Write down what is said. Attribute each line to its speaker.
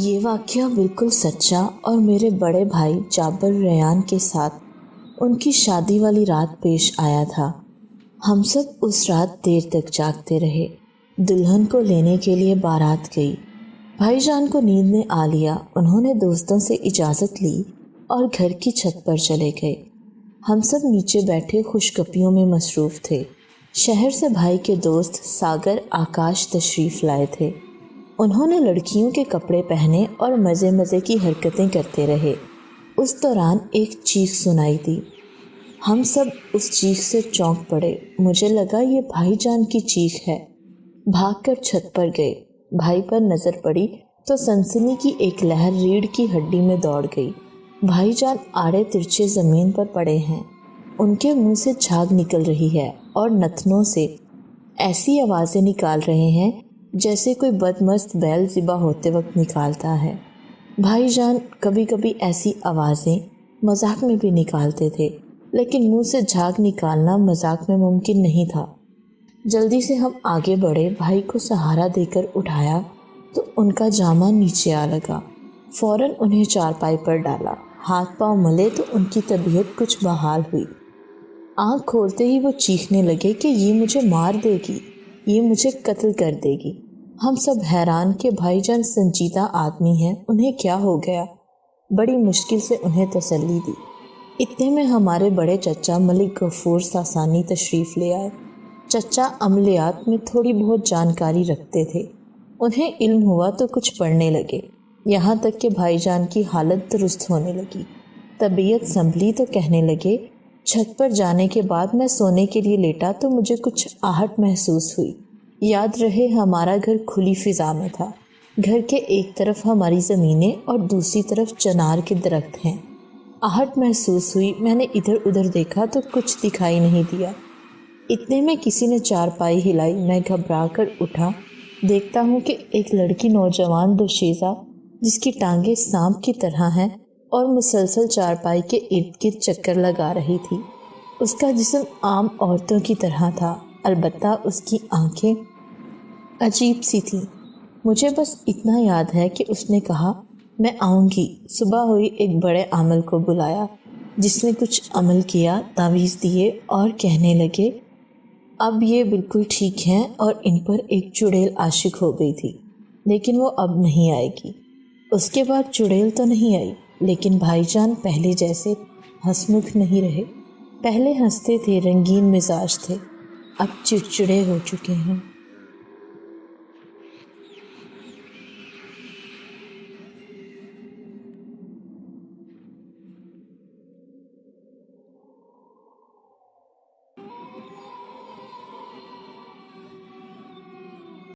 Speaker 1: یہ واقعہ بالکل سچا اور میرے بڑے بھائی جابر ریان کے ساتھ ان کی شادی والی رات پیش آیا تھا۔ ہم سب اس رات دیر تک جاگتے رہے۔ دلہن کو لینے کے لیے بارات گئی۔ بھائی جان کو نیند نے آ لیا۔ انہوں نے دوستوں سے اجازت لی اور گھر کی چھت پر چلے گئے۔ ہم سب نیچے بیٹھے خوش گپیوں میں مصروف تھے۔ شہر سے بھائی کے دوست ساگر آکاش تشریف لائے تھے۔ انہوں نے لڑکیوں کے کپڑے پہنے اور مزے مزے کی حرکتیں کرتے رہے۔ اس دوران ایک چیخ سنائی دی۔ ہم سب اس چیخ سے چونک پڑے۔ مجھے لگا یہ بھائی جان کی چیخ ہے۔ بھاگ کر چھت پر گئے۔ بھائی پر نظر پڑی تو سنسنی کی ایک لہر ریڑھ کی ہڈی میں دوڑ گئی۔ بھائی جان آڑے ترچھے زمین پر پڑے ہیں۔ ان کے منہ سے جھاگ نکل رہی ہے اور نتنوں سے ایسی آوازیں نکال رہے ہیں جیسے کوئی بدمست بیل ذبح ہوتے وقت نکالتا ہے۔ بھائی جان کبھی کبھی ایسی آوازیں مذاق میں بھی نکالتے تھے، لیکن منہ سے جھاگ نکالنا مذاق میں ممکن نہیں تھا۔ جلدی سے ہم آگے بڑھے، بھائی کو سہارا دے کر اٹھایا تو ان کا جامہ نیچے آ لگا۔ فوراً انہیں چارپائی پر ڈالا۔ ہاتھ پاؤں ملے تو ان کی طبیعت کچھ بحال ہوئی۔ آنکھ کھولتے ہی وہ چیخنے لگے کہ یہ مجھے مار دے گی، یہ مجھے قتل کر دے گی۔ ہم سب حیران کہ بھائی جان سنجیدہ آدمی ہیں، انہیں کیا ہو گیا؟ بڑی مشکل سے انہیں تسلی دی۔ اتنے میں ہمارے بڑے چچا ملک غفور ساسانی تشریف لے آئے۔ چچا عملیات میں تھوڑی بہت جانکاری رکھتے تھے۔ انہیں علم ہوا تو کچھ پڑھنے لگے، یہاں تک کہ بھائی جان کی حالت درست ہونے لگی۔ طبیعت سنبھلی تو کہنے لگے، چھت پر جانے کے بعد میں سونے کے لیے لیٹا تو مجھے کچھ آہٹ محسوس ہوئی۔ یاد رہے ہمارا گھر کھلی فضا میں تھا۔ گھر کے ایک طرف ہماری زمینیں اور دوسری طرف چنار کے درخت ہیں۔ آہٹ محسوس ہوئی۔ میں نے ادھر ادھر دیکھا تو کچھ دکھائی نہیں دیا۔ اتنے میں کسی نے چارپائی ہلائی۔ میں گھبرا کر اٹھا۔ دیکھتا ہوں کہ ایک لڑکی نوجوان دوشیزہ جس کی ٹانگیں سانپ کی طرح ہیں اور مسلسل چارپائی کے ارد گرد چکر لگا رہی تھی۔ اس کا جسم عام عورتوں کی طرح تھا، البتہ اس کی آنکھیں عجیب سی تھیں۔ مجھے بس اتنا یاد ہے کہ اس نے کہا، میں آؤں گی۔ صبح ہوئی، ایک بڑے عامل کو بلایا جس نے کچھ عمل کیا، تعویذ دیے اور کہنے لگے اب یہ بالکل ٹھیک ہیں، اور ان پر ایک چڑیل عاشق ہو گئی تھی، لیکن وہ اب نہیں آئے گی۔ اس کے بعد چڑیل تو نہیں آئی، لیکن بھائی جان پہلے جیسے ہنسمکھ نہیں رہے۔ پہلے ہنستے تھے، رنگین مزاج تھے، اب چڑچڑے ہو چکے ہیں۔